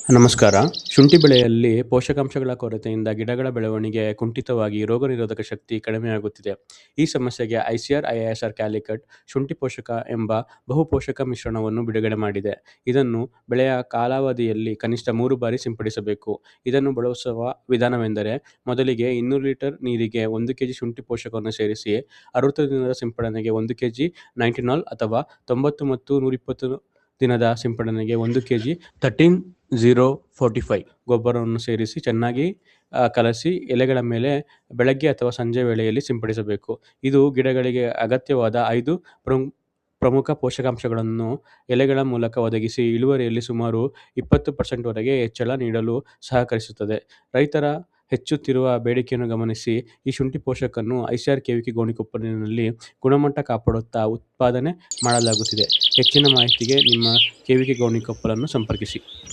ನಮಸ್ಕಾರ. ಶುಂಠಿ ಬೆಳೆಯಲ್ಲಿ ಪೋಷಕಾಂಶಗಳ ಕೊರತೆಯಿಂದ ಗಿಡಗಳ ಬೆಳವಣಿಗೆ ಕುಂಠಿತವಾಗಿ ರೋಗನಿರೋಧಕ ಶಕ್ತಿ ಕಡಿಮೆಯಾಗುತ್ತಿದೆ. ಈ ಸಮಸ್ಯೆಗೆ ಐಸಿಆರ್ ಕ್ಯಾಲಿಕಟ್ ಶುಂಠಿ ಪೋಷಕ ಎಂಬ ಬಹುಪೋಷಕ ಮಿಶ್ರಣವನ್ನು ಬಿಡುಗಡೆ ಮಾಡಿದೆ. ಇದನ್ನು ಬೆಳೆಯ ಕಾಲಾವಧಿಯಲ್ಲಿ ಕನಿಷ್ಠ 3 ಬಾರಿ ಸಿಂಪಡಿಸಬೇಕು. ಇದನ್ನು ಬಳಸುವ ವಿಧಾನವೆಂದರೆ, ಮೊದಲಿಗೆ 200 ಲೀಟರ್ ನೀರಿಗೆ 1 ಕೆಜಿ ಶುಂಠಿ ಪೋಷಕವನ್ನು ಸೇರಿಸಿ 60 ದಿನದ ಸಿಂಪಡಣೆಗೆ 1 ಕೆಜಿ ನೈಂಟಿನಾಲ್ ಅಥವಾ 90 ಮತ್ತು 120 ದಿನದ ಸಿಂಪಡಣೆಗೆ 1 ಕೆಜಿ 13-0-45 ಗೊಬ್ಬರವನ್ನು ಸೇರಿಸಿ ಚೆನ್ನಾಗಿ ಕಲಸಿ ಎಲೆಗಳ ಮೇಲೆ ಬೆಳಗ್ಗೆ ಅಥವಾ ಸಂಜೆ ವೇಳೆಯಲ್ಲಿ ಸಿಂಪಡಿಸಬೇಕು. ಇದು ಗಿಡಗಳಿಗೆ ಅಗತ್ಯವಾದ 5 ಪ್ರಮುಖ ಪೋಷಕಾಂಶಗಳನ್ನು ಎಲೆಗಳ ಮೂಲಕ ಒದಗಿಸಿ ಇಳುವರಿಯಲ್ಲಿ ಸುಮಾರು 20% ವರೆಗೆ ಹೆಚ್ಚಳ ನೀಡಲು ಸಹಕರಿಸುತ್ತದೆ. ರೈತರ ಹೆಚ್ಚುತ್ತಿರುವ ಬೇಡಿಕೆಯನ್ನು ಗಮನಿಸಿ ಈ ಶುಂಠಿ ಪೋಷಕವನ್ನು ಐಸಿಆರ್ ಕೆವಿಕೆ ಗೋಣಿಕೊಪ್ಪಲಿನಲ್ಲಿ ಗುಣಮಟ್ಟ ಕಾಪಾಡುತ್ತಾ ಉತ್ಪಾದನೆ ಮಾಡಲಾಗುತ್ತಿದೆ. ಹೆಚ್ಚಿನ ಮಾಹಿತಿಗೆ ನಿಮ್ಮ ಕೆವಿಕೆ ಗೋಣಿಕೊಪ್ಪಲನ್ನು ಸಂಪರ್ಕಿಸಿ.